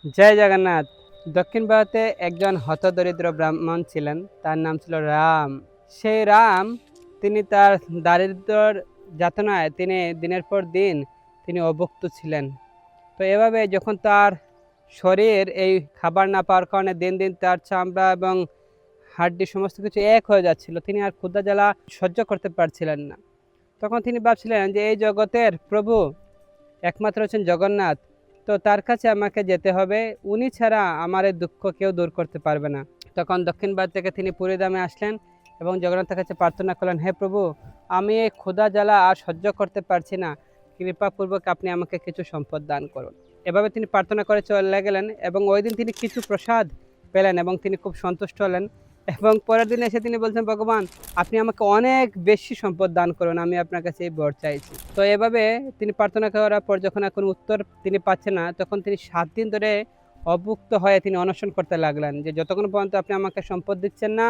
জয় জগন্নাথ। দক্ষিণ ভারতে একজন হতদরিদ্র ব্রাহ্মণ ছিলেন, তার নাম ছিল রাম। সেই রাম তিনি তার দারিদ্র্যর যাতনায় তিনি দিনের পর দিন তিনি অভুক্ত ছিলেন। তো এভাবে যখন তার শরীর এই খাবার না পাওয়ার কারণে দিন দিন তার চামড়া এবং হাড্ডি সমস্ত কিছু এক হয়ে যাচ্ছিল, তিনি আর ক্ষুধা জ্বালা সহ্য করতে পারছিলেন না। তখন তিনি ভাবছিলেন যে এই জগতের প্রভু একমাত্র হচ্ছেন জগন্নাথ, তো তার কাছে আমাকে যেতে হবে, উনি ছাড়া আমার এই দুঃখ কেউ দূর করতে পারবে না। তখন দক্ষিণ ভারত থেকে তিনি পুরীধামে আসলেন এবং জগন্নাথের কাছে প্রার্থনা করলেন, হে প্রভু, আমি এই ক্ষুধা জ্বালা আর সহ্য করতে পারছি না, কৃপাপূর্বক আপনি আমাকে কিছু সম্পদ দান করুন। এভাবে তিনি প্রার্থনা করে চলে গেলেন এবং ওই দিন তিনি কিছু প্রসাদ পেলেন এবং তিনি খুব সন্তুষ্ট হলেন। এবং পরের দিন এসে তিনি বলছেন, ভগবান আপনি আমাকে অনেক বেশি সম্পদ দান করুন, আমি আপনার কাছে এই বর চাইছি। তো এভাবে তিনি প্রার্থনা করার পর যখন এখন উত্তর তিনি পাচ্ছেন না, তখন তিনি 7 দিন ধরে অভুক্ত হয়ে তিনি অনশন করতে লাগলেন যে যতক্ষণ পর্যন্ত আপনি আমাকে সম্পদ দিচ্ছেন না,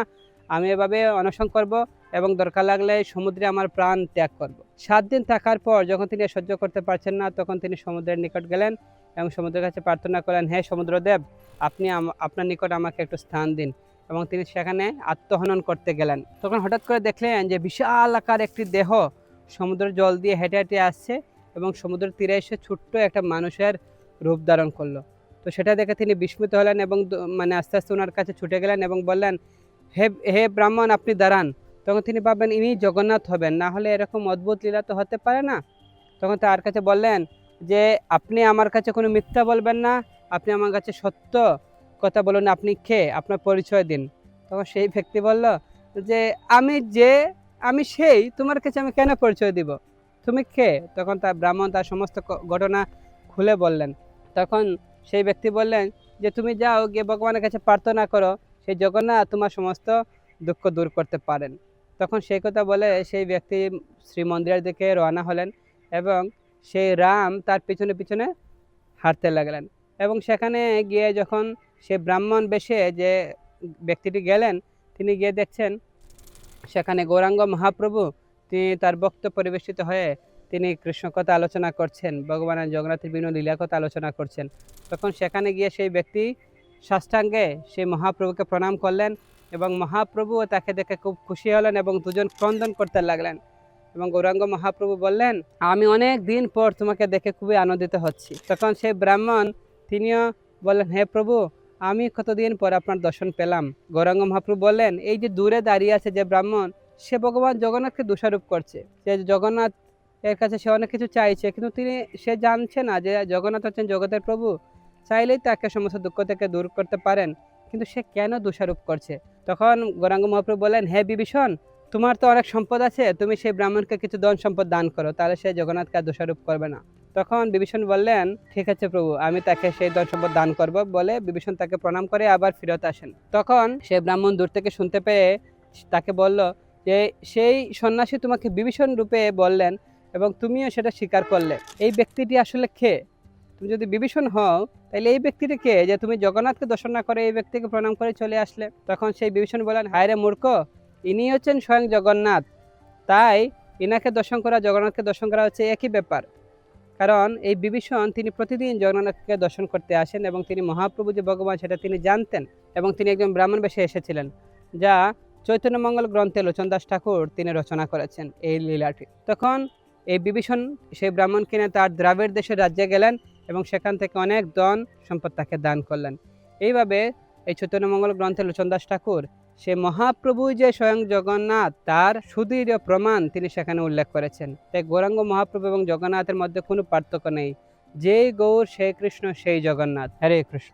আমি এভাবে অনশন করব এবং দরকার লাগলে সমুদ্রে আমার প্রাণ ত্যাগ করব। 7 দিন থাকার পর যখন তিনি সহ্য করতে পারছেন না, তখন তিনি সমুদ্রের নিকট গেলেন এবং সমুদ্রের কাছে প্রার্থনা করলেন, হে সমুদ্রদেব, আপনি আপনার নিকট আমাকে একটু স্থান দিন। এবং তিনি সেখানে আত্মহনন করতে গেলেন। তখন হঠাৎ করে দেখলেন যে বিশাল আকার একটি দেহ সমুদ্রের জল দিয়ে হেঁটে হেঁটে আসছে এবং সমুদ্রের তীরে এসে ছোট্ট একটা মানুষের রূপ ধারণ করলো। তো সেটা দেখে তিনি বিস্মিত হলেন এবং আস্তে আস্তে ওনার কাছে ছুটে গেলেন এবং বললেন, হে হে ব্রাহ্মণ, আপনি দাঁড়ান। তখন তিনি ভাববেন ইনি জগন্নাথ হবেন, না হলে এরকম অদ্ভুত লীলা তো হতে পারে না। তখন তার কাছে বললেন যে আপনি আমার কাছে কোনো মিথ্যা বলবেন না, আপনি আমার কাছে সত্য কথা বলুন, আপনি কে, আপনার পরিচয় দিন। তখন সেই ব্যক্তি বলল যে আমি সেই, তোমার কাছে আমি কেন পরিচয় দিব, তুমি কে? তখন তার ব্রাহ্মণ তার সমস্ত ঘটনা খুলে বললেন। তখন সেই ব্যক্তি বললেন যে তুমি যাও গিয়ে ভগবানের কাছে প্রার্থনা করো, সেই জগন্নাথ তোমার সমস্ত দুঃখ দূর করতে পারেন। তখন সেই কথা বলে সেই ব্যক্তি শ্রীমন্দিরের দিকে রওনা হলেন এবং সেই রাম তার পিছনে পিছনে হাঁটতে লাগলেন। এবং সেখানে গিয়ে যখন সে ব্রাহ্মণ বেশে যে ব্যক্তিটি গেলেন, তিনি গিয়ে দেখছেন সেখানে গৌরাঙ্গ মহাপ্রভু তিনি তার বক্তব্য পরিবেশিত হয়ে তিনি কৃষ্ণ কথা আলোচনা করছেন, ভগবানের জগন্নাথের বিভিন্ন লীলা কথা আলোচনা করছেন। তখন সেখানে গিয়ে সেই ব্যক্তি সাষ্টাঙ্গে সেই মহাপ্রভুকে প্রণাম করলেন এবং মহাপ্রভু তাকে দেখে খুব খুশি হলেন এবং দুজন ক্রন্দন করতে লাগলেন। এবং গৌরাঙ্গ মহাপ্রভু বললেন, আমি অনেক দিন পর তোমাকে দেখে খুবই আনন্দিত হচ্ছি। তখন সেই ব্রাহ্মণ তিনিও বললেন, হে প্রভু, আমি কতদিন পর আপনার দর্শন পেলাম। গৌরাঙ্গ মহাপ্রভু বললেন, এই যে দূরে দাঁড়িয়ে আছে যে ব্রাহ্মণ, সে ভগবান জগন্নাথকে দোষারোপ করছে যে জগন্নাথ এর কাছে সে অনেক কিছু চাইছে, কিন্তু সে জানছে না যে জগন্নাথ হচ্ছেন জগতের প্রভু, চাইলেই তাকে সমস্ত দুঃখ থেকে দূর করতে পারেন, কিন্তু সে কেন দোষারোপ করছে? তখন গৌরাঙ্গ মহাপ্রভু বললেন, হে বিভীষণ, তোমার তো অনেক সম্পদ আছে, তুমি সেই ব্রাহ্মণকে কিছু ধন সম্পদ দান করো, তাহলে সে জগন্নাথকে দোষারোপ করবে না। তখন বিভীষণ বললেন, ঠিক আছে প্রভু, আমি তাকে সেই ধন সম্পদ দান করব। বলে বিভীষণ তাকে প্রণাম করে আবার ফিরত আসেন। তখন সে ব্রাহ্মণ দূর থেকে শুনতে পেয়ে তাকে বলল যে সেই সন্ন্যাসী তোমাকে বিভীষণ রূপে বললেন এবং তুমিও সেটা স্বীকার করলে, এই ব্যক্তিটি আসলে কে? তুমি যদি বিভীষণ হও, তাহলে এই ব্যক্তিটি কে যে তুমি জগন্নাথকে দর্শন না করে এই ব্যক্তিকে প্রণাম করে চলে আসলে? তখন সেই বিভীষণ বলেন, হায় রে মূর্খ, ইনি হচ্ছেন স্বয়ং জগন্নাথ, তাই ইনাকে দর্শন করা জগন্নাথকে দর্শন করা হচ্ছে একই ব্যাপার। কারণ এই বিভীষণ তিনি প্রতিদিন জগন্নাথকে দর্শন করতে আসেন এবং তিনি মহাপ্রভু যে ভগবান সেটা তিনি জানতেন এবং তিনি একজন ব্রাহ্মণ বেশে এসেছিলেন, যা চৈতন্য মঙ্গল গ্রন্থে লোচন দাস ঠাকুর তিনি রচনা করেছেন এই লীলাটি। তখন এই বিভীষণ সেই ব্রাহ্মণ কিনে তার দ্রাবিড় দেশের রাজ্যে গেলেন এবং সেখান থেকে অনেক ধন সম্পদ তাকে দান করলেন। এইভাবে এই চৈতন্য মঙ্গল গ্রন্থে লোচন দাস ঠাকুর সে মহাপ্রভু যে স্বয়ং জগন্নাথ তার সুদৃঢ় প্রমাণ তিনি সেখানে উল্লেখ করেছেন। তাই গৌরাঙ্গ মহাপ্রভু এবং জগন্নাথের মধ্যে কোনো পার্থক্য নেই, যেই গৌর সেই কৃষ্ণ সেই জগন্নাথ। হরে কৃষ্ণ।